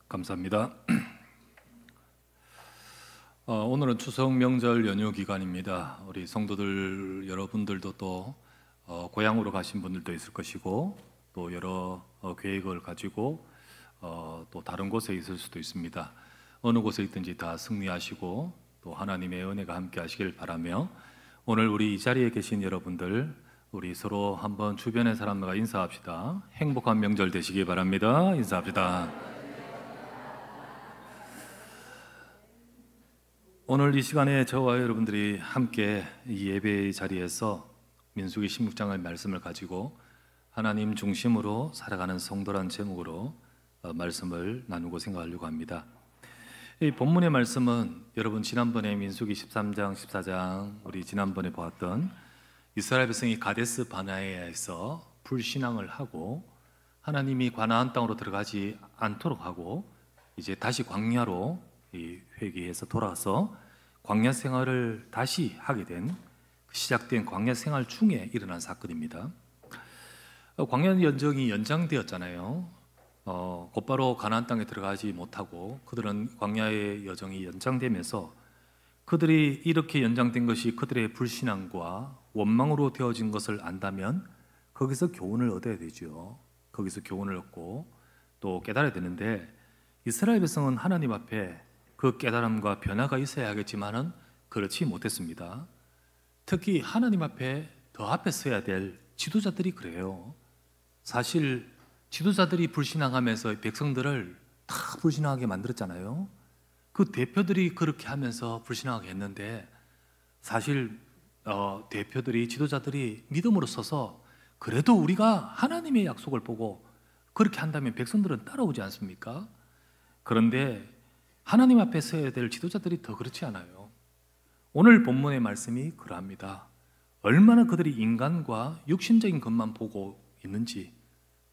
감사합니다. 오늘은 추석 명절 연휴 기간입니다. 우리 성도들 여러분들도 또 고향으로 가신 분들도 있을 것이고 또 여러 계획을 가지고 또 다른 곳에 있을 수도 있습니다. 어느 곳에 있든지 다 승리하시고 또 하나님의 은혜가 함께 하시길 바라며 오늘 우리 이 자리에 계신 여러분들 우리 서로 한번 주변의 사람과 인사합시다. 행복한 명절 되시기 바랍니다. 인사합시다. 오늘 이 시간에 저와 여러분들이 함께 이 예배의 자리에서 민수기 16장의 말씀을 가지고 하나님 중심으로 살아가는 성도란 제목으로 말씀을 나누고 생각하려고 합니다. 이 본문의 말씀은 여러분 지난번에 민수기 13장, 14장 우리 지난번에 보았던 이스라엘 백성이 가데스 바네아에서 불신앙을 하고 하나님이 가나안 땅으로 들어가지 않도록 하고 이제 다시 광야로 회개해서 돌아와서 광야 생활을 다시 하게 된 시작된 광야 생활 중에 일어난 사건입니다. 광야 여정이 연장되었잖아요. 곧바로 가나안 땅에 들어가지 못하고 그들은 광야의 여정이 연장되면서 그들이 이렇게 연장된 것이 그들의 불신앙과 원망으로 되어진 것을 안다면 거기서 교훈을 얻어야 되죠. 거기서 교훈을 얻고 또 깨달아야 되는데 이스라엘 백성은 하나님 앞에 그 깨달음과 변화가 있어야 하겠지만은 그렇지 못했습니다. 특히 하나님 앞에 더 앞에 서야 될 지도자들이 그래요. 사실 지도자들이 불신앙하면서 백성들을 다 불신앙하게 만들었잖아요. 그 대표들이 그렇게 하면서 불신앙하게 했는데 사실 대표들이 지도자들이 믿음으로 서서 그래도 우리가 하나님의 약속을 보고 그렇게 한다면 백성들은 따라오지 않습니까? 그런데 하나님 앞에 서야 될 지도자들이 더 그렇지 않아요. 오늘 본문의 말씀이 그러합니다. 얼마나 그들이 인간과 육신적인 것만 보고 있는지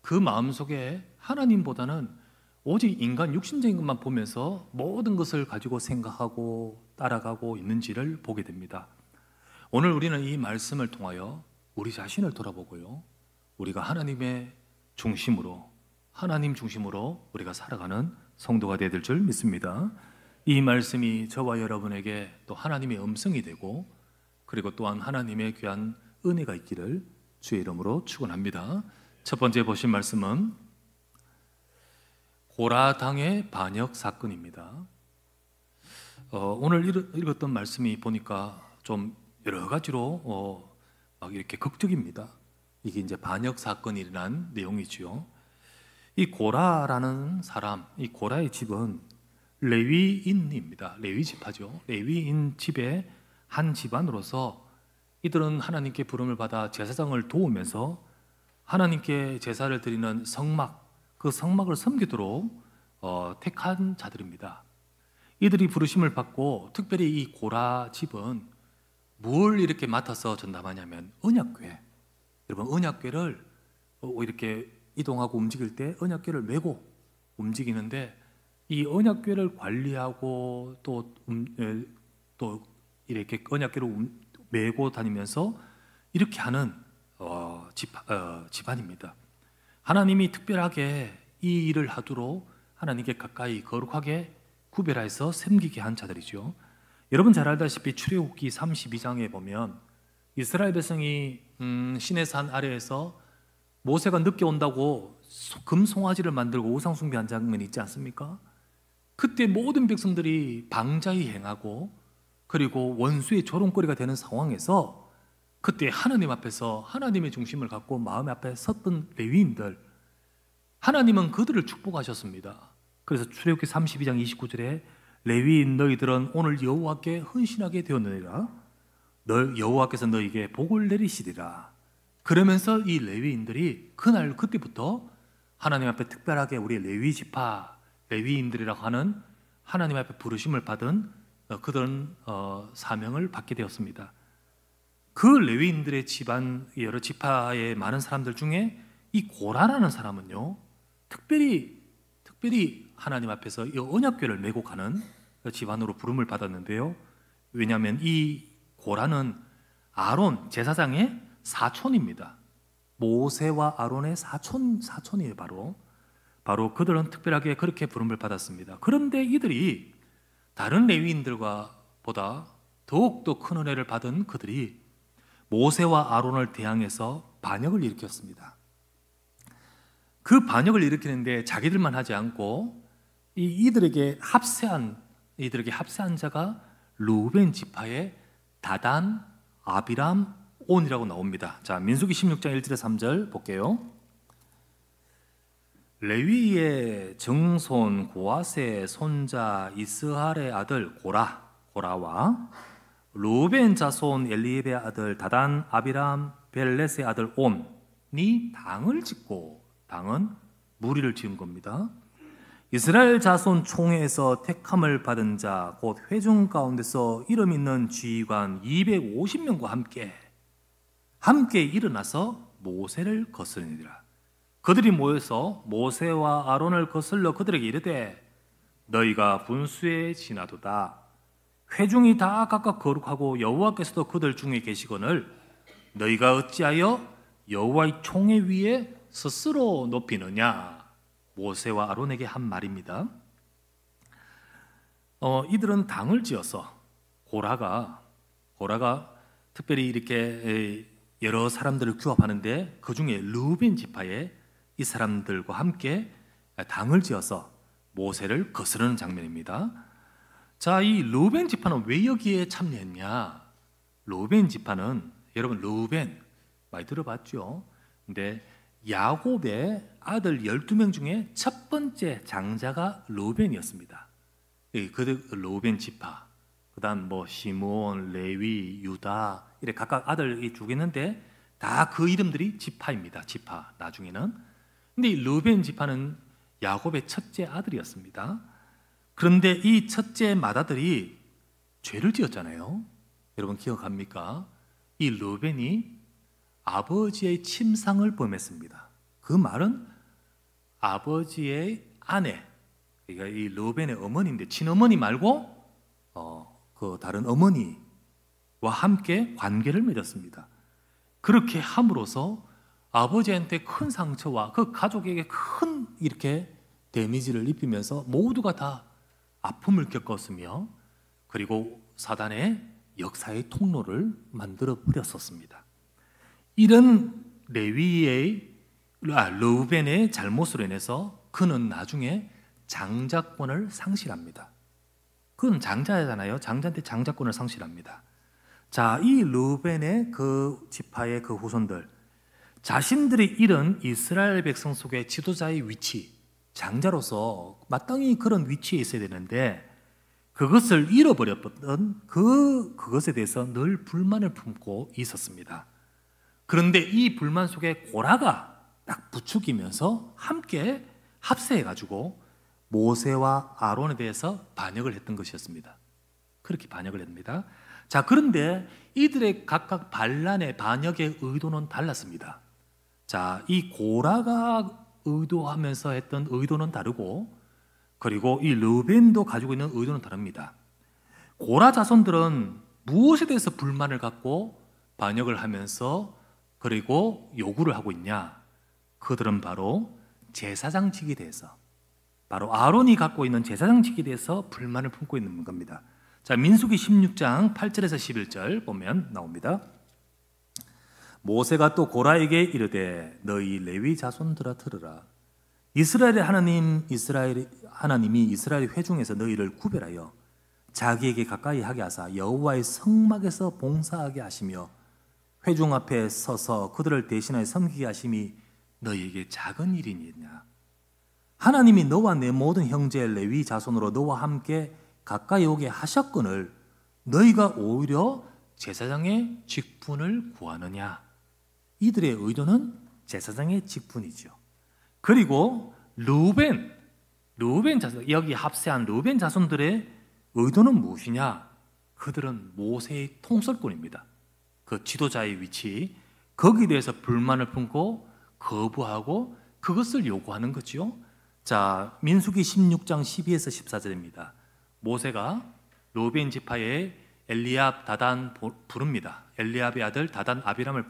그 마음속에 하나님보다는 오직 인간 육신적인 것만 보면서 모든 것을 가지고 생각하고 따라가고 있는지를 보게 됩니다. 오늘 우리는 이 말씀을 통하여 우리 자신을 돌아보고요, 우리가 하나님의 중심으로 하나님 중심으로 우리가 살아가는 성도가 되어야 될 줄 믿습니다. 이 말씀이 저와 여러분에게 또 하나님의 음성이 되고 그리고 또한 하나님의 귀한 은혜가 있기를 주의 이름으로 축원합니다. 첫 번째 보신 말씀은 고라당의 반역 사건입니다. 오늘 읽었던 말씀이 보니까 좀 여러 가지로 막 이렇게 극적입니다. 이게 이제 반역 사건이 일어난 내용이지요. 이 고라라는 사람, 이 고라의 집은 레위인입니다. 레위 지파죠. 레위인 집의 한 집안으로서 이들은 하나님께 부름을 받아 제사장을 도우면서 하나님께 제사를 드리는 성막, 그 성막을 섬기도록 택한 자들입니다. 이들이 부르심을 받고 특별히 이 고라 집은 뭘 이렇게 맡아서 전담하냐면 언약궤. 여러분 언약궤를 이렇게 이동하고 움직일 때 언약궤를 메고 움직이는데 이 언약궤를 관리하고 또 이렇게 언약궤를 메고 다니면서 이렇게 하는 집안입니다. 하나님이 특별하게 이 일을 하도록 하나님께 가까이 거룩하게 구별해서 섬기게 한 자들이죠. 여러분 잘 알다시피 출애굽기 32장에 보면 이스라엘 백성이 시내산 아래에서 모세가 늦게 온다고 금송아지를 만들고 우상 숭배한 장면이 있지 않습니까? 그때 모든 백성들이 방자히 행하고 그리고 원수의 조롱거리가 되는 상황에서 그때 하나님 앞에서 하나님의 중심을 갖고 마음 앞에 섰던 레위인들, 하나님은 그들을 축복하셨습니다. 그래서 출애굽기 32장 29절에 레위인 너희들은 오늘 여호와께 헌신하게 되었느니라. 여호와께서 너희에게 복을 내리시리라. 그러면서 이 레위인들이 그때부터 하나님 앞에 특별하게 우리 레위 지파, 레위인들이라고 하는 하나님 앞에 부르심을 받은 그런 사명을 받게 되었습니다. 그 레위인들의 집안 여러 지파의 많은 사람들 중에 이 고라라는 사람은요, 특별히 하나님 앞에서 이 언약궤를 메고 가는 집안으로 부름을 받았는데요. 왜냐하면 이 고라는 아론 제사장의 사촌입니다. 모세와 아론의 사촌이에요. 바로 바로 그들은 특별하게 그렇게 부름을 받았습니다. 그런데 이들이 다른 레위인들과 보다 더욱더 큰 은혜를 받은 그들이 모세와 아론을 대항해서 반역을 일으켰습니다. 그 반역을 일으키는데 자기들만 하지 않고 이들에게 합세한 자가 루벤 지파의 다단, 아비람, 온이라고 나옵니다. 자, 민수기 16장 1절에서 3절 볼게요. 레위의 정손 고아세 손자 이스할의 아들 고라와 루벤 자손 엘리압의 아들 다단, 아비람, 벨렛의 아들 온이 당을 짓고, 당은 무리를 지은 겁니다. 이스라엘 자손 총회에서 택함을 받은 자 곧 회중 가운데서 이름 있는 지휘관 250명과 함께 일어나서 모세를 거스르니라. 그들이 모여서 모세와 아론을 거슬러 그들에게 이르되 너희가 분수에 지나도다. 회중이 다 각각 거룩하고 여호와께서도 그들 중에 계시거늘 너희가 어찌하여 여호와의 총회 위에 스스로 높이느냐. 모세와 아론에게 한 말입니다. 이들은 당을 지어서 고라가 특별히 이렇게 여러 사람들을 규합하는데 그 중에 루벤 지파의 이 사람들과 함께 당을 지어서 모세를 거스르는 장면입니다. 자, 이 루벤 지파는 왜 여기에 참여했냐? 루벤 지파는 여러분 루벤 많이 들어봤죠? 근데 야곱의 아들 12명 중에 첫 번째 장자가 루벤이었습니다. 그 루벤 지파, 그 다음 시므온, 레위, 유다 이렇게 각각 아들이 쭉 있는데 다 그 이름들이 지파입니다. 지파 나중에는. 근데 이 루벤 지파는 야곱의 첫째 아들이었습니다. 그런데 이 첫째 맏아들이 죄를 지었잖아요. 여러분 기억합니까? 이 루벤이 아버지의 침상을 범했습니다. 그 말은 아버지의 아내, 그러니까 이 루벤의 어머니인데 친어머니 말고 그 다른 어머니와 함께 관계를 맺었습니다. 그렇게 함으로써 아버지한테 큰 상처와 그 가족에게 큰 이렇게 데미지를 입히면서 모두가 다 아픔을 겪었으며 그리고 사단의 역사의 통로를 만들어 버렸었습니다. 이런 루벤의 잘못으로 인해서 그는 나중에 장자권을 상실합니다. 그는 장자잖아요. 장자한테 장자권을 상실합니다. 자, 이 루벤의 그 지파의 그 후손들, 자신들이 잃은 이스라엘 백성 속의 지도자의 위치, 장자로서 마땅히 그런 위치에 있어야 되는데 그것을 잃어버렸던 그것에 대해서 늘 불만을 품고 있었습니다. 그런데 이 불만 속에 고라가 딱 부추기면서 함께 합세해가지고 모세와 아론에 대해서 반역을 했던 것이었습니다. 그렇게 반역을 합니다. 자, 그런데 이들의 각각 반란의 반역의 의도는 달랐습니다. 자, 이 고라가 의도하면서 했던 의도는 다르고 그리고 이 르벤도 가지고 있는 의도는 다릅니다. 고라 자손들은 무엇에 대해서 불만을 갖고 반역을 하면서 그리고 요구를 하고 있냐? 그들은 바로 제사장직에 대해서, 바로 아론이 갖고 있는 제사장직에 대해서 불만을 품고 있는 겁니다. 자, 민수기 16장 8절에서 11절 보면 나옵니다. 모세가 또 고라에게 이르되 너희 레위 자손들아 들으라. 이스라엘 하나님이 이스라엘 회중에서 너희를 구별하여 자기에게 가까이 하게 하사 여호와의 성막에서 봉사하게 하시며 회중 앞에 서서 그들을 대신하여 섬기게 하심이 너희에게 작은 일이니냐. 하나님이 너와 내 모든 형제 레위 자손으로 너와 함께 가까이 오게 하셨거늘 너희가 오히려 제사장의 직분을 구하느냐. 이들의 의도는 제사장의 직분이죠. 그리고 루벤 자손, 여기 합세한 루벤 자손들의 의도는 무엇이냐? 그들은 모세의 통솔권입니다. 그 지도자의 위치, 거기에 대해서 불만을 품고 거부하고 그것을 요구하는 거죠. 자, 민수기 16장 12에서 14절입니다. 모세가 루벤 지파의 엘리압, 다단 부릅니다. 엘리압의 아들 다단 아비람을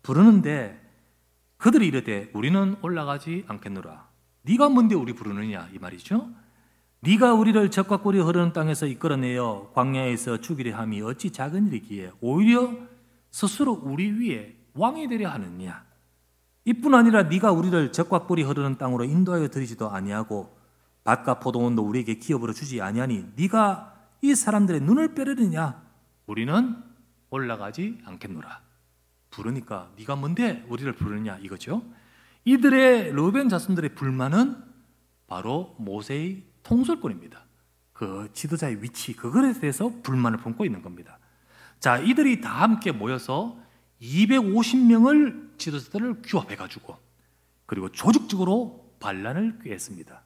부르는데 그들이 이르되 우리는 올라가지 않겠노라. 네가 뭔데 우리 부르느냐 이 말이죠. 네가 우리를 적과 꿀이 흐르는 땅에서 이끌어내어 광야에서 죽이려 함이 어찌 작은 일이기에 오히려 스스로 우리 위에 왕이 되려 하느냐. 이뿐 아니라 네가 우리를 적과 꿀이 흐르는 땅으로 인도하여 들이지도 아니하고 밭과 포도원도 우리에게 기업으로 주지 아니하니 네가 이 사람들의 눈을 빼려느냐. 우리는 올라가지 않겠노라. 부르니까 네가 뭔데 우리를 부르느냐 이거죠. 이들의 르우벤 자손들의 불만은 바로 모세의 통솔권입니다. 그 지도자의 위치, 그것에 대해서 불만을 품고 있는 겁니다. 자, 이들이 다 함께 모여서 250명을 지도자들을 규합해가지고 그리고 조직적으로 반란을 꾀했습니다.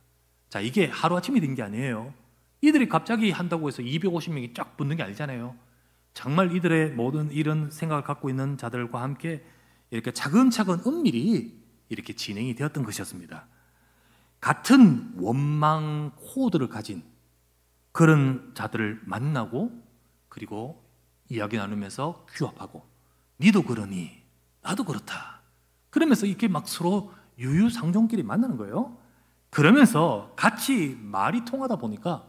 자, 이게 하루아침에 된 게 아니에요. 이들이 갑자기 한다고 해서 250명이 쫙 붙는 게 아니잖아요. 정말 이들의 모든 이런 생각을 갖고 있는 자들과 함께 이렇게 차근차근 은밀히 이렇게 진행이 되었던 것이었습니다. 같은 원망 코드를 가진 그런 자들을 만나고 그리고 이야기 나누면서 규합하고 니도 그러니 나도 그렇다. 그러면서 이렇게 막 서로 유유상종끼리 만나는 거예요. 그러면서 같이 말이 통하다 보니까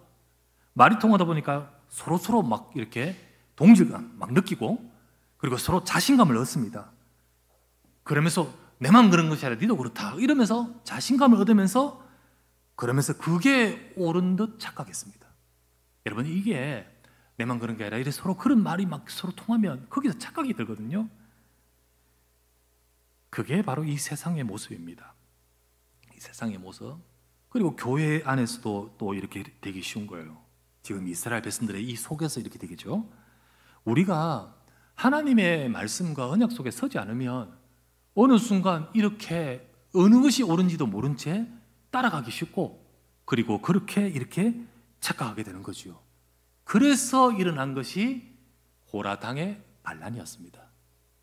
서로 막 이렇게 동질감 막 느끼고 그리고 서로 자신감을 얻습니다. 그러면서 내만 그런 것이 아니라 니도 그렇다 이러면서 자신감을 얻으면서 그러면서 그게 옳은 듯 착각했습니다. 여러분, 이게 내만 그런 게 아니라 이래 서로 그런 말이 막 서로 통하면 거기서 착각이 들거든요. 그게 바로 이 세상의 모습입니다. 이 세상의 모습. 그리고 교회 안에서도 또 이렇게 되기 쉬운 거예요. 지금 이스라엘 백성들의 이 속에서 이렇게 되겠죠. 우리가 하나님의 말씀과 언약 속에 서지 않으면 어느 순간 이렇게 어느 것이 옳은지도 모른 채 따라가기 쉽고 그리고 그렇게 이렇게 착각하게 되는 거죠. 그래서 일어난 것이 고라당의 반란이었습니다.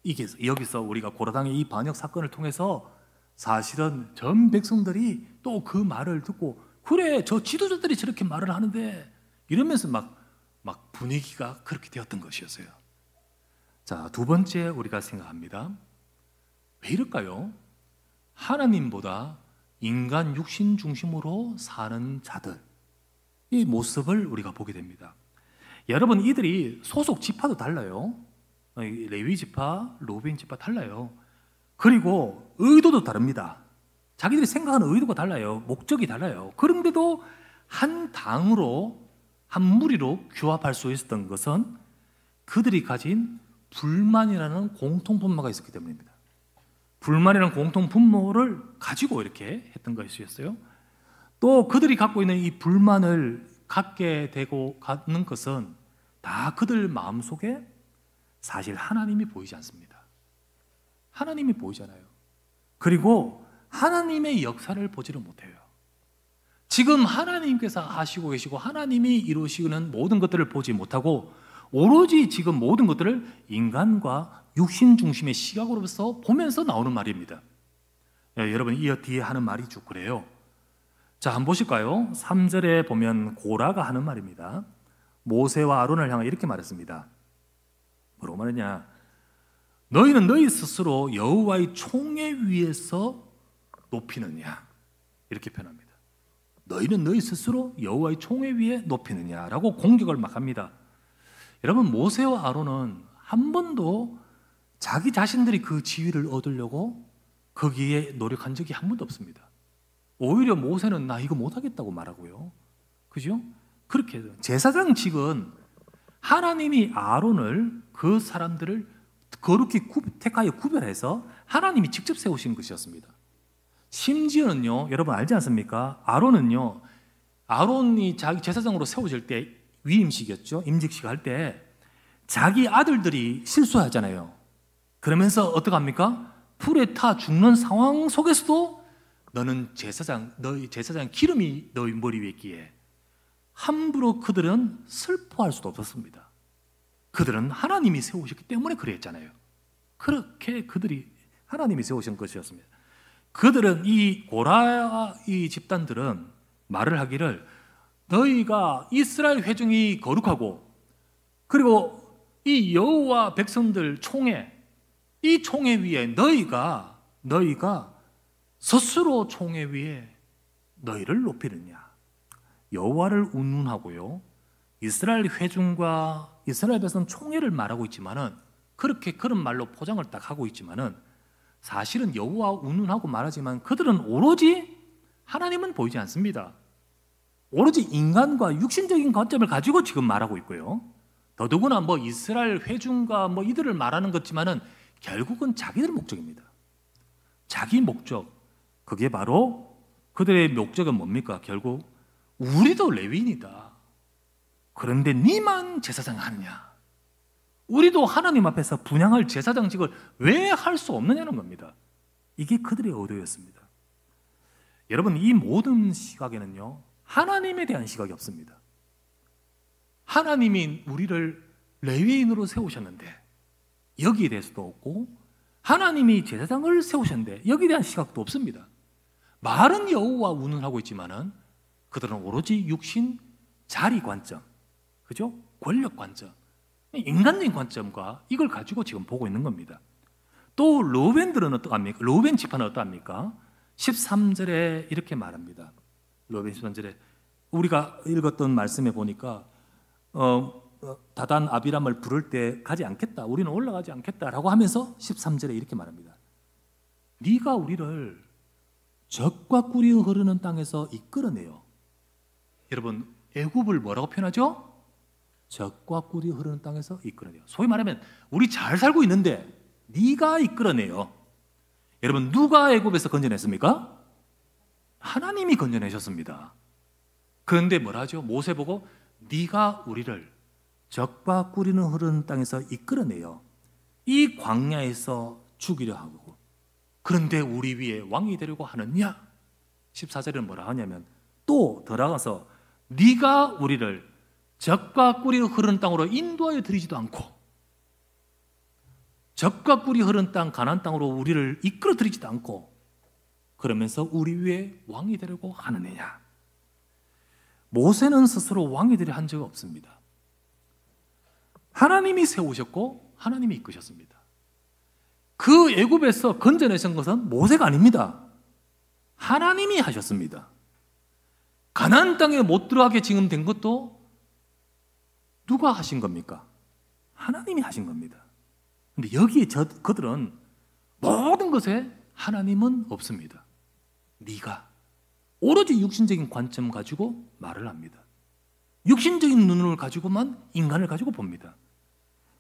이게 여기서 우리가 고라당의 이 반역 사건을 통해서 사실은 전 백성들이 또 그 말을 듣고 그래 저 지도자들이 저렇게 말을 하는데 이러면서 막 분위기가 그렇게 되었던 것이었어요. 자, 두 번째 우리가 생각합니다. 왜 이럴까요? 하나님보다 인간 육신 중심으로 사는 자들, 이 모습을 우리가 보게 됩니다. 여러분, 이들이 소속 지파도 달라요. 레위 지파, 르우벤 지파 달라요. 그리고 의도도 다릅니다. 자기들이 생각하는 의도가 달라요. 목적이 달라요. 그런데도 한 당으로, 한 무리로 규합할 수 있었던 것은 그들이 가진 불만이라는 공통분모가 있었기 때문입니다. 불만이라는 공통분모를 가지고 이렇게 했던 것이었어요. 또 그들이 갖고 있는 이 불만을 갖게 되고 가는 것은 다 그들 마음속에 사실 하나님이 보이지 않습니다. 하나님이 보이잖아요. 그리고 하나님의 역사를 보지를 못해요. 지금 하나님께서 하시고 계시고 하나님이 이루시는 모든 것들을 보지 못하고 오로지 지금 모든 것들을 인간과 육신 중심의 시각으로서 보면서 나오는 말입니다. 여러분, 이 뒤에 하는 말이 쭉 그래요. 자, 한번 보실까요? 3절에 보면 고라가 하는 말입니다. 모세와 아론을 향해 이렇게 말했습니다. 뭐라고 말했냐? 너희는 너희 스스로 여호와의 총회 위에서 높이느냐? 이렇게 표현합니다. 너희는 너희 스스로 여호와의 총회 위에 높이느냐라고 공격을 막 합니다. 여러분, 모세와 아론은 한 번도 자기 자신들이 그 지위를 얻으려고 거기에 노력한 적이 한 번도 없습니다. 오히려 모세는 나 이거 못하겠다고 말하고요. 그죠? 그렇게 해요. 제사장직은 하나님이 아론을 그 사람들을 거룩히 택하여 구별해서 하나님이 직접 세우신 것이었습니다. 심지어는요, 여러분 알지 않습니까? 아론이 자기 제사장으로 세워질 때 위임식이었죠. 임직식 할 때 자기 아들들이 실수하잖아요. 그러면서 어떡합니까? 불에 타 죽는 상황 속에서도 너희 제사장 기름이 너희 머리 위에 있기에 함부로 그들은 슬퍼할 수도 없었습니다. 그들은 하나님이 세우셨기 때문에 그랬잖아요. 그렇게 그들이 하나님이 세우신 것이었습니다. 그들은 이 집단들은 말을 하기를 너희가 이스라엘 회중이 거룩하고 그리고 이 여호와 백성들 총회, 이 총회 위에 너희가 스스로 총회 위에 너희를 높이느냐? 여호와를 운운하고요. 이스라엘 회중과 이스라엘 백성 총회를 말하고 있지만은 그렇게 그런 말로 포장을 딱 하고 있지만은 사실은 여호와 운운하고 말하지만 그들은 오로지 하나님은 보이지 않습니다. 오로지 인간과 육신적인 관점을 가지고 지금 말하고 있고요. 더더구나 뭐 이스라엘 회중과 뭐 이들을 말하는 것지만은 결국은 자기들 목적입니다. 자기 목적. 그게 바로 그들의 목적은 뭡니까? 결국 우리도 레위인이다. 그런데 니만 제사장 하느냐? 우리도 하나님 앞에서 분향할 제사장직을 왜 할 수 없느냐는 겁니다. 이게 그들의 의도였습니다. 여러분, 이 모든 시각에는요, 하나님에 대한 시각이 없습니다. 하나님이 우리를 레위인으로 세우셨는데 여기에 대해서도 없고, 하나님이 제사장을 세우셨는데 여기에 대한 시각도 없습니다. 말은 여호와 운운하고 있지만은 그들은 오로지 육신, 자리 관점, 그죠? 권력 관점, 인간적인 관점과 이걸 가지고 지금 보고 있는 겁니다. 또 르우벤들은 어떠합니까? 르우벤 지파는 어떠합니까? 13절에 이렇게 말합니다. 르우벤 13절에 우리가 읽었던 말씀에 보니까 다단 아비람을 부를 때 가지 않겠다, 우리는 올라가지 않겠다라고 하면서 13절에 이렇게 말합니다. 네가 우리를 젖과 꿀이 흐르는 땅에서 이끌어내요. 여러분, 애굽을 뭐라고 표현하죠? 젖과 꿀이 흐르는 땅에서 이끌어내요. 소위 말하면 우리 잘 살고 있는데 네가 이끌어내요. 여러분, 누가 애굽에서 건져냈습니까? 하나님이 건져내셨습니다. 그런데 뭐라 하죠? 모세 보고 네가 우리를 젖과 꿀이 흐르는 땅에서 이끌어내요. 이 광야에서 죽이려 하고 그런데 우리 위에 왕이 되려고 하느냐? 14절은 뭐라 하냐면 또 더 나아가서 네가 우리를 젖과 꿀이 흐르는 땅으로 인도하여 드리지도 않고 젖과 꿀이 흐르는 땅 가나안 땅으로 우리를 이끌어 드리지도 않고 그러면서 우리 위에 왕이 되려고 하느냐? 모세는 스스로 왕이 되려 한 적 없습니다. 하나님이 세우셨고 하나님이 이끄셨습니다. 그 애굽에서 건져내신 것은 모세가 아닙니다. 하나님이 하셨습니다. 가나안 땅에 못 들어가게 지금 된 것도 누가 하신 겁니까? 하나님이 하신 겁니다. 근데 여기에 그들은 모든 것에 하나님은 없습니다. 네가 오로지 육신적인 관점 가지고 말을 합니다. 육신적인 눈을 가지고만 인간을 가지고 봅니다.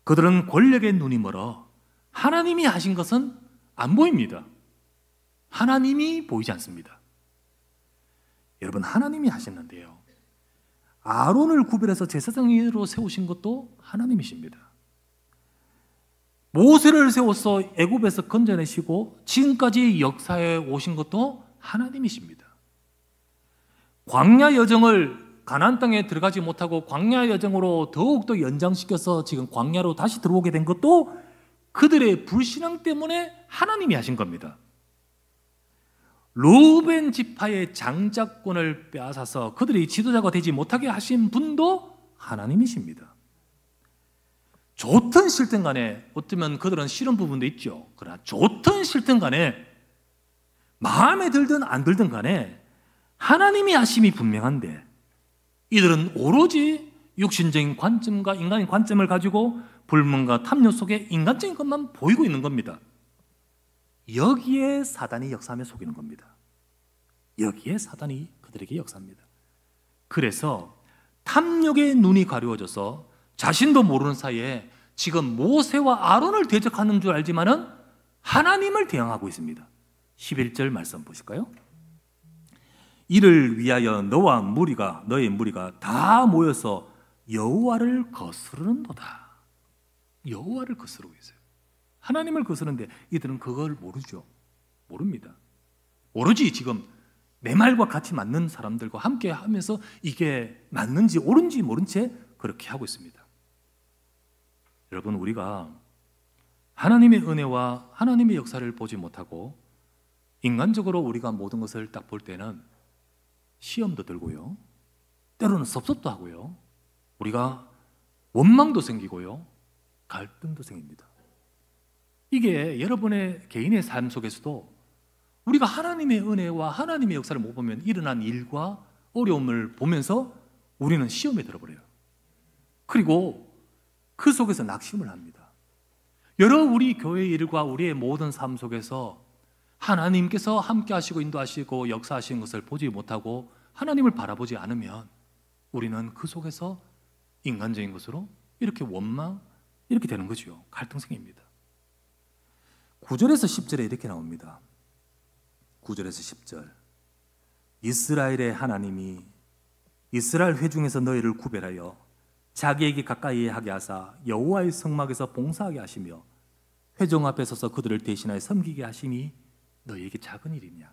그들은 권력의 눈이 멀어 하나님이 하신 것은 안 보입니다. 하나님이 보이지 않습니다. 여러분, 하나님이 하셨는데요, 아론을 구별해서 제사장으로 세우신 것도 하나님이십니다. 모세를 세워서 애굽에서 건져내시고 지금까지 역사에 오신 것도 하나님이십니다. 광야 여정을 가나안 땅에 들어가지 못하고 광야 여정으로 더욱더 연장시켜서 지금 광야로 다시 들어오게 된 것도 그들의 불신앙 때문에 하나님이 하신 겁니다. 르우벤 지파의 장자권을 빼앗아서 그들이 지도자가 되지 못하게 하신 분도 하나님이십니다. 좋든 싫든 간에 어쩌면 그들은 싫은 부분도 있죠. 그러나 좋든 싫든 간에 마음에 들든 안 들든 간에 하나님이 하심이 분명한데 이들은 오로지 육신적인 관점과 인간의 관점을 가지고 불문과 탐욕 속에 인간적인 것만 보이고 있는 겁니다. 여기에 사단이 역사하며 속이는 겁니다. 여기에 사단이 그들에게 역사합니다. 그래서 탐욕의 눈이 가려워져서 자신도 모르는 사이에 지금 모세와 아론을 대적하는 줄 알지만은 하나님을 대항하고 있습니다. 11절 말씀 보실까요? 이를 위하여 너와 너의 무리가 다 모여서 여호와를 거스르는도다. 여호와를 거스르고 있어요. 하나님을 거스르는데 이들은 그걸 모르죠. 모릅니다. 오로지 지금 내 말과 같이 맞는 사람들과 함께 하면서 이게 맞는지 옳은지 모른 채 그렇게 하고 있습니다. 여러분, 우리가 하나님의 은혜와 하나님의 역사를 보지 못하고 인간적으로 우리가 모든 것을 딱 볼 때는 시험도 들고요, 때로는 섭섭도 하고요, 우리가 원망도 생기고요, 갈등도 생깁니다. 이게 여러분의 개인의 삶 속에서도 우리가 하나님의 은혜와 하나님의 역사를 못 보면 일어난 일과 어려움을 보면서 우리는 시험에 들어버려요. 그리고 그 속에서 낙심을 합니다. 여러 우리 교회의 일과 우리의 모든 삶 속에서 하나님께서 함께 하시고 인도하시고 역사하시는 것을 보지 못하고 하나님을 바라보지 않으면 우리는 그 속에서 인간적인 것으로 이렇게 원망, 이렇게 되는 거죠. 갈등생입니다. 9절에서 10절에 이렇게 나옵니다. 9절에서 10절. 이스라엘의 하나님이 이스라엘 회중에서 너희를 구별하여 자기에게 가까이 하게 하사 여호와의 성막에서 봉사하게 하시며 회중 앞에 서서 그들을 대신하여 섬기게 하심이 너희에게 작은 일이냐?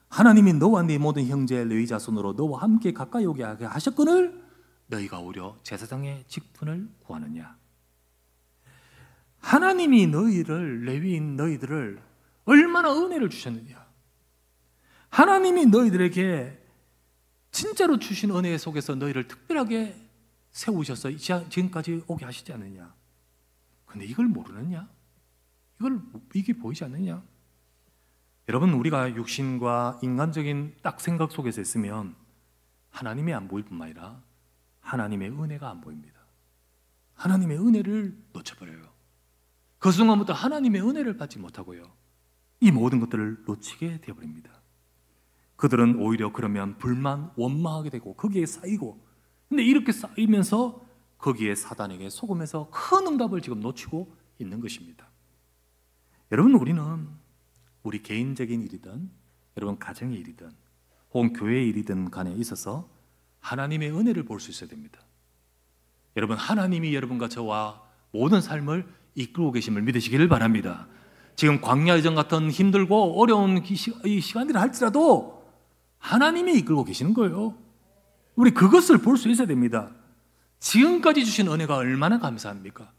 하나님이 너와 네 모든 형제 레위 자손으로 너와 함께 가까이 오게 하게 하셨거늘 너희가 오히려 제사장의 직분을 구하느냐? 하나님이 너희를, 레위인 너희들을 얼마나 은혜를 주셨느냐? 하나님이 너희들에게 진짜로 주신 은혜 속에서 너희를 특별하게 세우셔서 지금까지 오게 하시지 않느냐? 근데 이걸 모르느냐? 이게 보이지 않느냐? 여러분, 우리가 육신과 인간적인 딱 생각 속에서 있으면 하나님이 안 보일 뿐만 아니라 하나님의 은혜가 안 보입니다. 하나님의 은혜를 놓쳐버려요. 그 순간부터 하나님의 은혜를 받지 못하고요, 이 모든 것들을 놓치게 되어버립니다. 그들은 오히려 그러면 불만, 원망하게 되고 거기에 쌓이고, 근데 이렇게 쌓이면서 거기에 사단에게 속으면서 큰 응답을 지금 놓치고 있는 것입니다. 여러분, 우리는 우리 개인적인 일이든 여러분 가정의 일이든 혹은 교회의 일이든 간에 있어서 하나님의 은혜를 볼 수 있어야 됩니다. 여러분, 하나님이 여러분과 저와 모든 삶을 이끌고 계심을 믿으시기를 바랍니다. 지금 광야여정 같은 힘들고 어려운 이 시간들을 할지라도 하나님이 이끌고 계시는 거예요. 우리 그것을 볼 수 있어야 됩니다. 지금까지 주신 은혜가 얼마나 감사합니까?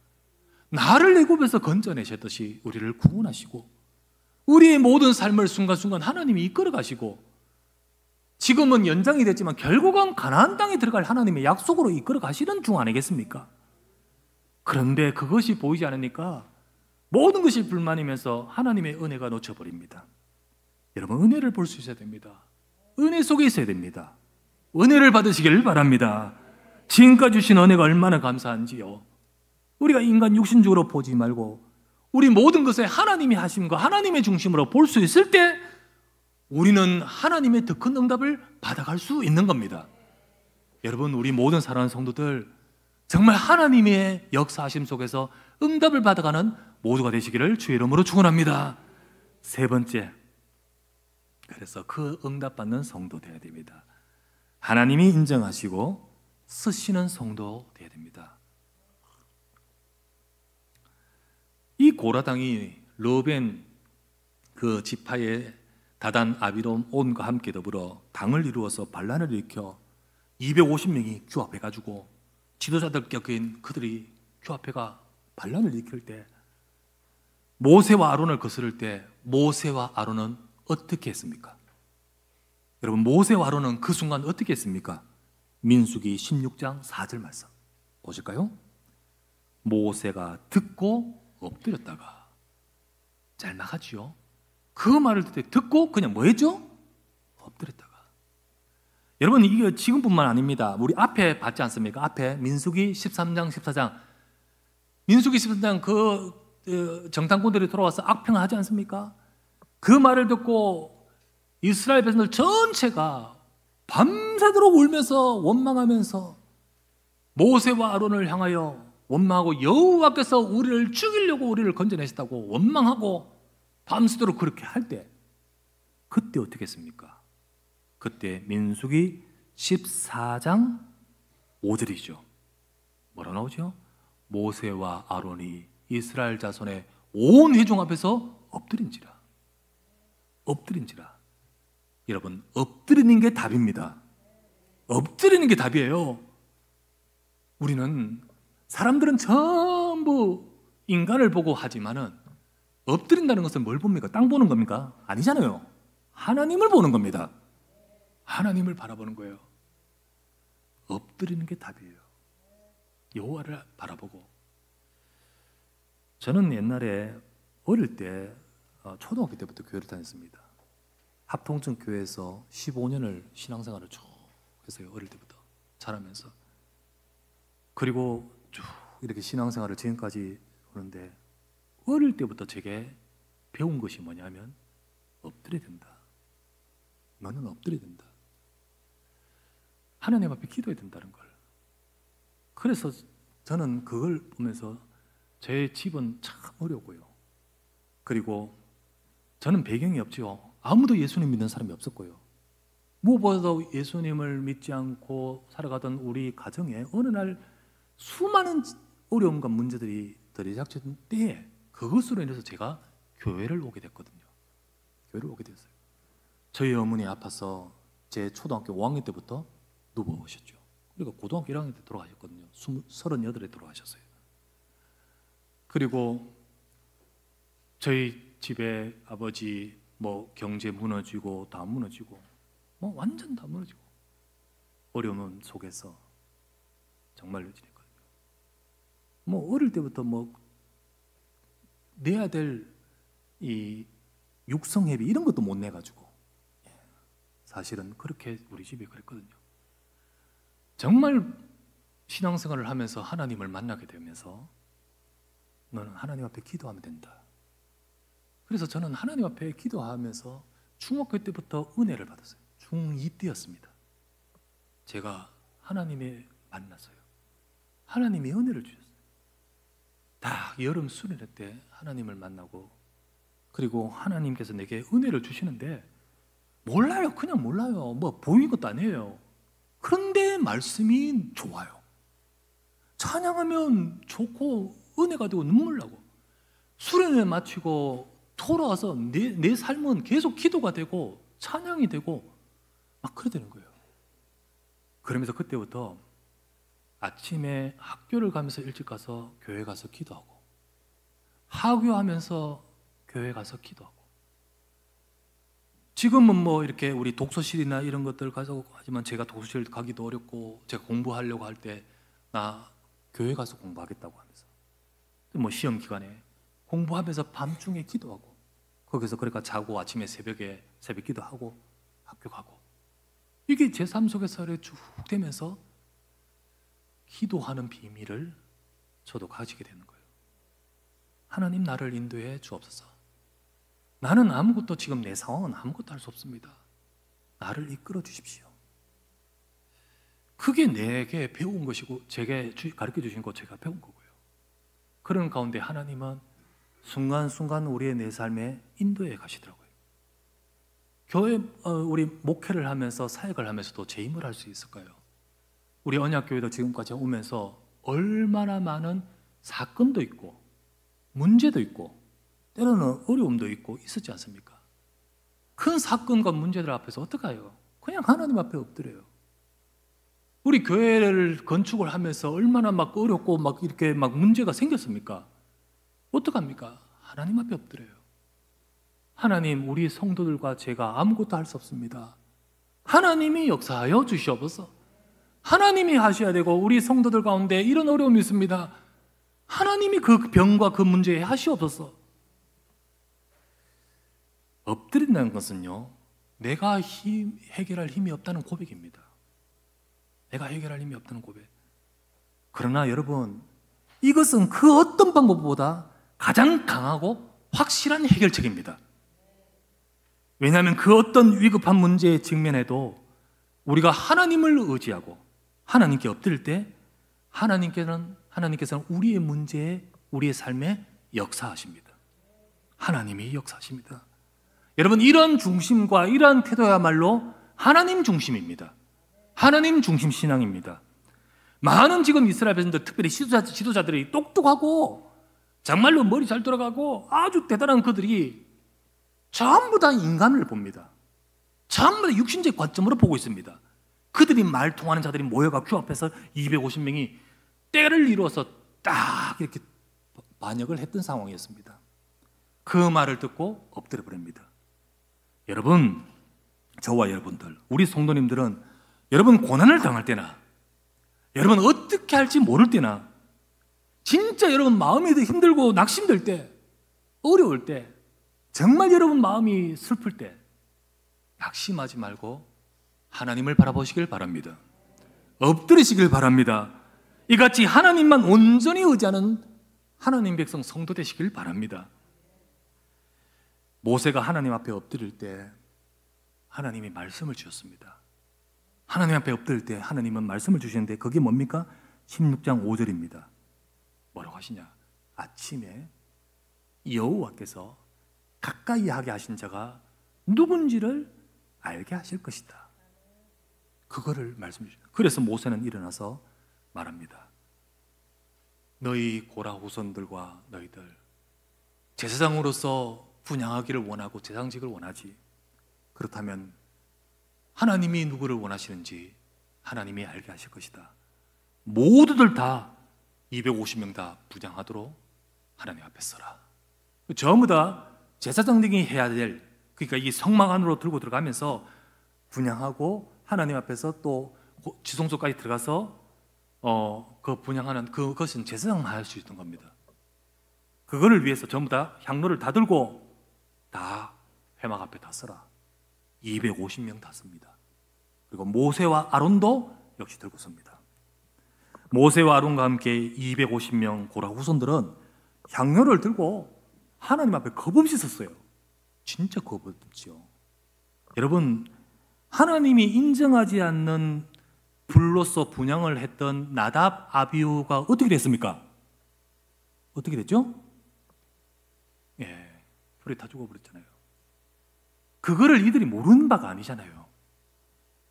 나를 애굽에서 건져내셨듯이 우리를 구원하시고 우리의 모든 삶을 순간순간 하나님이 이끌어 가시고, 지금은 연장이 됐지만 결국은 가나안 땅에 들어갈 하나님의 약속으로 이끌어 가시는 중 아니겠습니까? 그런데 그것이 보이지 않으니까 모든 것이 불만이면서 하나님의 은혜가 놓쳐버립니다. 여러분, 은혜를 볼 수 있어야 됩니다. 은혜 속에 있어야 됩니다. 은혜를 받으시기를 바랍니다. 지금까지 주신 은혜가 얼마나 감사한지요. 우리가 인간 육신적으로 보지 말고 우리 모든 것에 하나님이 하심과 하나님의 중심으로 볼 수 있을 때 우리는 하나님의 더 큰 응답을 받아갈 수 있는 겁니다. 여러분, 우리 모든 사랑하는 성도들, 정말 하나님의 역사하심 속에서 응답을 받아가는 모두가 되시기를 주의 이름으로 축원합니다. 세 번째, 그래서 그 응답받는 성도 되어야 됩니다. 하나님이 인정하시고 쓰시는 성도 되어야 됩니다. 이 고라당이 르벤 그 지파의 다단, 아비람, 온과 함께 더불어 당을 이루어서 반란을 일으켜 250명이 규합해가지고 지도자들 껴인 그들이 규합해가 반란을 일으킬 때, 모세와 아론을 거스를 때 모세와 아론은 어떻게 했습니까? 여러분, 모세와 아론은 그 순간 어떻게 했습니까? 민수기 16장 4절 말씀 보실까요? 모세가 듣고 엎드렸다가, 잘 나가지요. 그 말을 듣고 그냥 뭐 했죠? 엎드렸다가. 여러분, 이게 지금뿐만 아닙니다. 우리 앞에 봤지 않습니까? 앞에 민수기 13장 14장, 민수기 13장 그 정탐꾼들이 돌아와서 악평하지 않습니까? 그 말을 듣고 이스라엘 백성들 전체가 밤새도록 울면서 원망하면서 모세와 아론을 향하여 원망하고, 여호와께서 우리를 죽이려고 우리를 건져내셨다고 원망하고 밤새도록 그렇게 할 때, 그때 어떻게 했습니까? 그때 민수기 14장 5절이죠. 뭐라 나오죠? 모세와 아론이 이스라엘 자손의 온 회중 앞에서 엎드린지라. 엎드린지라. 여러분, 엎드리는 게 답입니다. 엎드리는 게 답이에요. 우리는, 사람들은 전부 인간을 보고 하지만은 엎드린다는 것은 뭘 봅니까? 땅 보는 겁니까? 아니잖아요. 하나님을 보는 겁니다. 하나님을 바라보는 거예요. 엎드리는 게 답이에요. 여호와를 바라보고. 저는 옛날에 어릴 때 초등학교 때부터 교회를 다녔습니다. 합통증 교회에서 15년을 신앙생활을 쭉 했어요. 어릴 때부터 자라면서. 그리고 쭉 이렇게 신앙생활을 지금까지 오는데, 어릴 때부터 제게 배운 것이 뭐냐면 엎드려야 된다. 너는 엎드려야 된다. 하나님 앞에 기도해야 된다는 걸. 그래서 저는 그걸 보면서 제 집은 참 어려고요. 그리고 저는 배경이 없지요. 아무도 예수님 믿는 사람이 없었고요. 무엇보다도 예수님을 믿지 않고 살아가던 우리 가정에 어느 날 수많은 어려움과 문제들이 들이닥쳤던 때에 그것으로 인해서 제가 교회를 오게 됐거든요. 교회를 오게 됐어요. 저희 어머니 아파서 제 초등학교 5학년 때부터 누워오셨죠. 그리고 고등학교 1학년 때 돌아가셨거든요. 38에 돌아가셨어요. 그리고 저희 집에 아버지 경제 무너지고 다 무너지고 완전 다 무너지고 어려움 속에서 정말로 지냈거든요. 어릴 때부터 내야 될 이 육성회비 이런 것도 못 내가지고, 사실은 그렇게 우리 집이 그랬거든요. 정말 신앙생활을 하면서 하나님을 만나게 되면서 너는 하나님 앞에 기도하면 된다. 그래서 저는 하나님 앞에 기도하면서 중학교 때부터 은혜를 받았어요. 중2 때였습니다. 제가 하나님을 만났어요. 하나님이 은혜를 주셨어요. 딱 여름 수련회 때 하나님을 만나고, 그리고 하나님께서 내게 은혜를 주시는데 몰라요. 그냥 몰라요. 보이는 것도 아니에요. 그런데 말씀이 좋아요. 찬양하면 좋고 은혜가 되고 눈물 나고, 수련회 마치고 돌아와서 내 삶은 계속 기도가 되고 찬양이 되고 막 그래 되는 거예요. 그러면서 그때부터 아침에 학교를 가면서 일찍 가서 교회 가서 기도하고, 하교하면서 교회 가서 기도하고, 지금은 이렇게 우리 독서실이나 이런 것들 가서 하지만 제가 독서실 가기도 어렵고, 제가 공부하려고 할 때 나 교회 가서 공부하겠다고 하면서 시험 기간에 공부하면서 밤중에 기도하고, 거기서 그러니까 자고 아침에 새벽 기도하고 학교 가고, 이게 제 삶 속에서 쭉 되면서 기도하는 비밀을 저도 가지게 되는 거예요. 하나님 나를 인도해 주옵소서. 나는 아무것도, 지금 내 상황은 아무것도 할 수 없습니다. 나를 이끌어 주십시오. 그게 내게 배운 것이고 제게 가르쳐 주신 거 제가 배운 거고요. 그런 가운데 하나님은 순간순간 우리의 내 삶에 인도해 가시더라고요. 교회 우리 목회를 하면서 사역을 하면서도 제 힘을 할 수 있을까요? 우리 언약교회도 지금까지 오면서 얼마나 많은 사건도 있고 문제도 있고 때로는 어려움도 있고 있었지 않습니까? 큰 사건과 문제들 앞에서 어떡해요? 그냥 하나님 앞에 엎드려요. 우리 교회를 건축을 하면서 얼마나 막 어렵고 막 이렇게 막 문제가 생겼습니까? 어떡합니까? 하나님 앞에 엎드려요. 하나님, 우리 성도들과 제가 아무것도 할 수 없습니다. 하나님이 역사하여 주시옵소서. 하나님이 하셔야 되고, 우리 성도들 가운데 이런 어려움이 있습니다. 하나님이 그 병과 그 문제에 하시옵소서. 엎드린다는 것은요, 내가 해결할 힘이 없다는 고백입니다. 내가 해결할 힘이 없다는 고백. 그러나 여러분, 이것은 그 어떤 방법보다 가장 강하고 확실한 해결책입니다. 왜냐하면 그 어떤 위급한 문제에 직면해도 우리가 하나님을 의지하고 하나님께 엎드릴 때 하나님께서는 우리의 문제에, 우리의 삶에 역사하십니다. 하나님이 역사하십니다. 여러분, 이런 중심과 이러한 태도야말로 하나님 중심입니다. 하나님 중심 신앙입니다. 많은 지금 이스라엘 백성들, 특별히 지도자들이 똑똑하고 정말로 머리 잘 돌아가고 아주 대단한 그들이 전부 다 인간을 봅니다. 전부 다 육신적 관점으로 보고 있습니다. 그들이 말 통하는 자들이 모여가 교 앞에서 250명이 때를 이루어서 딱 이렇게 반역을 했던 상황이었습니다. 그 말을 듣고 엎드려 버립니다. 여러분, 저와 여러분들, 우리 성도님들은 여러분 고난을 당할 때나, 여러분 어떻게 할지 모를 때나, 진짜 여러분 마음이 힘들고 낙심될 때, 어려울 때, 정말 여러분 마음이 슬플 때, 낙심하지 말고 하나님을 바라보시길 바랍니다. 엎드리시길 바랍니다. 이같이 하나님만 온전히 의지하는 하나님 백성 성도 되시길 바랍니다. 모세가 하나님 앞에 엎드릴 때 하나님이 말씀을 주셨습니다. 하나님 앞에 엎드릴 때 하나님은 말씀을 주시는데 그게 뭡니까? 16장 5절입니다. 뭐라고 하시냐? 아침에 여호와께서 가까이 하게 하신 자가 누군지를 알게 하실 것이다. 그거를 말씀해 주시죠. 그래서 모세는 일어나서 말합니다. 너희 고라 후손들과 너희들 제사장으로서 분향하기를 원하고 제사장직을 원하지. 그렇다면 하나님이 누구를 원하시는지 하나님이 알게 하실 것이다. 모두들 다 250명 다 분향하도록 하나님 앞에 서라. 전부 다 제사장들이 해야 될, 그러니까 이 성막 안으로 들고 들어가면서 분향하고 하나님 앞에서 또 지성소까지 들어가서 그 분향하는 그것은 제사장만 할 수 있는 겁니다. 그거를 위해서 전부 다 향로를 다 들고 다 회막 앞에 다 서라. 250명 다 섭니다. 그리고 모세와 아론도 역시 들고 섭니다. 모세와 아론과 함께 250명 고라 후손들은 향로를 들고 하나님 앞에 겁없이 섰어요. 진짜 겁없지요. 여러분, 하나님이 인정하지 않는 불로서 분향을 했던 나답, 아비후가 어떻게 됐습니까? 어떻게 됐죠? 예, 불에 다 죽어버렸잖아요. 그거를 이들이 모르는 바가 아니잖아요.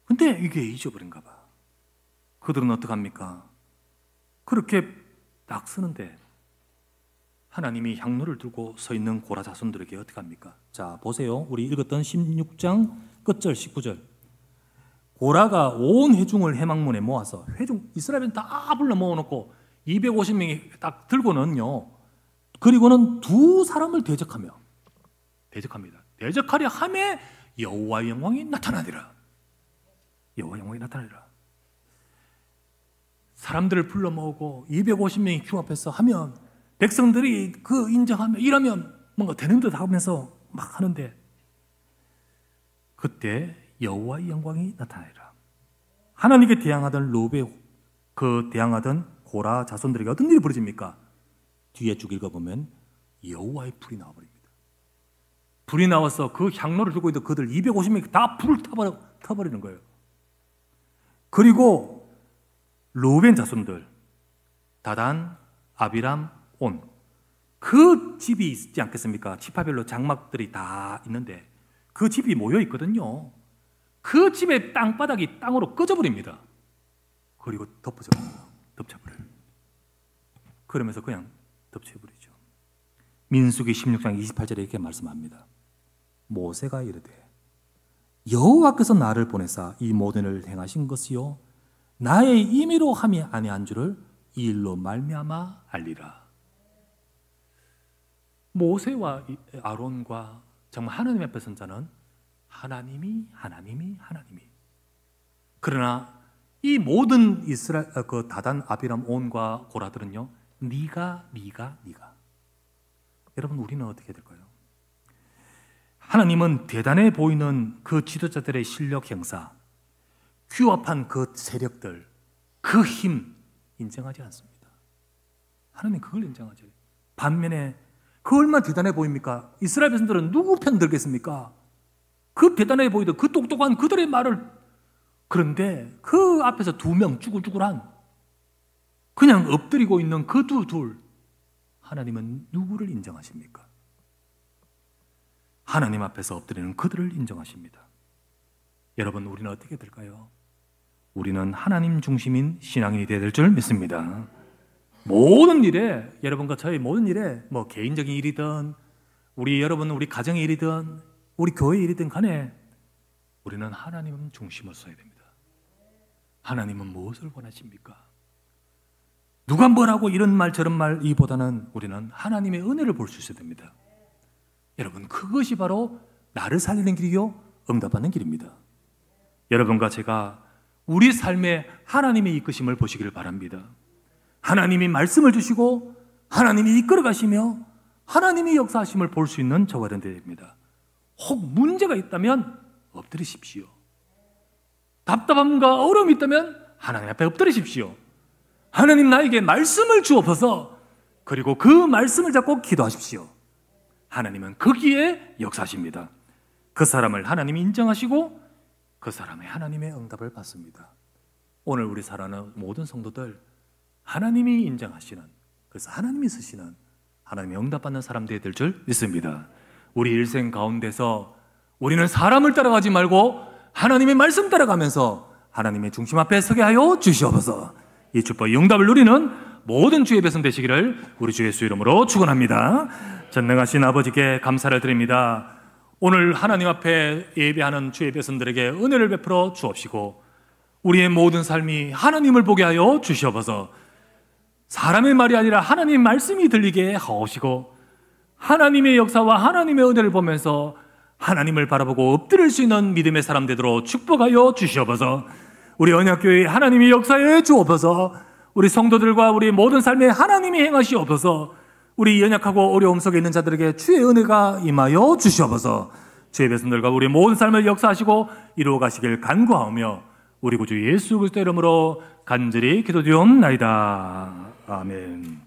근데 이게 잊어버린가 봐. 그들은 어떡합니까? 그렇게 딱 서는데 하나님이 향로를 들고 서 있는 고라 자손들에게 어떡합니까? 자, 보세요. 우리 읽었던 16장 끝절 19절. 고라가 온 회중을 회막문에 모아서, 회중 이스라엘은 다 불러 모아놓고 250명이 딱 들고는요, 그리고는 두 사람을 대적합니다. 대적하려 함에 여호와의 영광이 나타나리라. 여호와의 영광이 나타나리라. 사람들을 불러 모으고 250명이 큐 앞에서 하면 백성들이 그 인정하면 이러면 뭔가 되는 듯 하면서 막 하는데, 그때 여호와의 영광이 나타나리라. 하나님께 대항하던 대항하던 고라 자손들에게 어떤 일이 벌어집니까? 뒤에 쭉 읽어보면 여호와의 불이 나와버립니다. 불이 나와서 그 향로를 들고 있던 그들 250명이 다 불을 타버리는 거예요. 그리고 루벤 자손들, 다단, 아비람, 온, 그 집이 있지 않겠습니까? 지파별로 장막들이 다 있는데 그 집이 모여 있거든요. 그 집의 땅바닥이 땅으로 꺼져버립니다. 그리고 덮쳐버려요. 그러면서 그냥 덮쳐버리죠. 민수기 16장 28절에 이렇게 말씀합니다. 모세가 이르되 여호와께서 나를 보내사 이 모든 일을 행하신 것이요 나의 임의로 함이 아니한 줄을 이 일로 말미암아 알리라. 모세와 아론과 정말 하나님 앞에 선 자는 하나님이. 그러나 이 모든 이스라엘 그 다단, 아비람, 온과 고라들은요, 네가. 여러분, 우리는 어떻게 될까요? 하나님은 대단해 보이는 그 지도자들의 실력 행사, 규합한 그 세력들, 그 힘 인정하지 않습니다. 하나님 그걸 인정하죠. 반면에 그 얼마나 대단해 보입니까? 이스라엘 백성들은 누구 편 들겠습니까? 그 대단해 보이던 그 똑똑한 그들의 말을, 그런데 그 앞에서 두 명 쭈글쭈글한 그냥 엎드리고 있는 그 둘, 하나님은 누구를 인정하십니까? 하나님 앞에서 엎드리는 그들을 인정하십니다. 여러분, 우리는 어떻게 될까요? 우리는 하나님 중심인 신앙인이 되어야 될 줄 믿습니다. 모든 일에, 여러분과 저의 모든 일에, 뭐 개인적인 일이든 우리 가정의 일이든 우리 교회의 일이든 간에 우리는 하나님 중심을 써야 됩니다. 하나님은 무엇을 원하십니까? 누가 뭐라고 이런 말 저런 말 이보다는 우리는 하나님의 은혜를 볼 수 있어야 됩니다. 여러분, 그것이 바로 나를 살리는 길이요 응답받는 길입니다. 여러분과 제가 우리 삶에 하나님의 이끄심을 보시기를 바랍니다. 하나님이 말씀을 주시고 하나님이 이끌어 가시며 하나님이 역사하심을 볼 수 있는 저와 여러분들입니다. 혹 문제가 있다면 엎드리십시오. 답답함과 어려움이 있다면 하나님 앞에 엎드리십시오. 하나님 나에게 말씀을 주옵소서. 그리고 그 말씀을 잡고 기도하십시오. 하나님은 거기에 역사하십니다. 그 사람을 하나님이 인정하시고 그 사람의 하나님의 응답을 받습니다. 오늘 우리 사랑하는 모든 성도들, 하나님이 인정하시는, 그래서 하나님이 쓰시는, 하나님의 응답받는 사람들이 될 줄 믿습니다. 우리 일생 가운데서 우리는 사람을 따라가지 말고 하나님의 말씀 따라가면서 하나님의 중심 앞에 서게 하여 주시옵소서. 이 축복의 응답을 누리는 모든 주의 백성 되시기를 우리 주 예수 이름으로 축원합니다. 전능하신 아버지께 감사를 드립니다. 오늘 하나님 앞에 예배하는 주의 백성들에게 은혜를 베풀어 주옵시고 우리의 모든 삶이 하나님을 보게 하여 주시옵소서. 사람의 말이 아니라 하나님의 말씀이 들리게 하옵시고 하나님의 역사와 하나님의 은혜를 보면서 하나님을 바라보고 엎드릴 수 있는 믿음의 사람 되도록 축복하여 주시옵소서. 우리 언약교회 하나님이 역사해 주옵소서. 우리 성도들과 우리 모든 삶에 하나님이 행하시옵소서. 우리 연약하고 어려움 속에 있는 자들에게 주의 은혜가 임하여 주시옵소서. 주의 백성들과 우리 모든 삶을 역사하시고 이루어 가시길 간구하오며 우리 구주 예수 그리스도 이름으로 간절히 기도드리옵나이다. 아멘.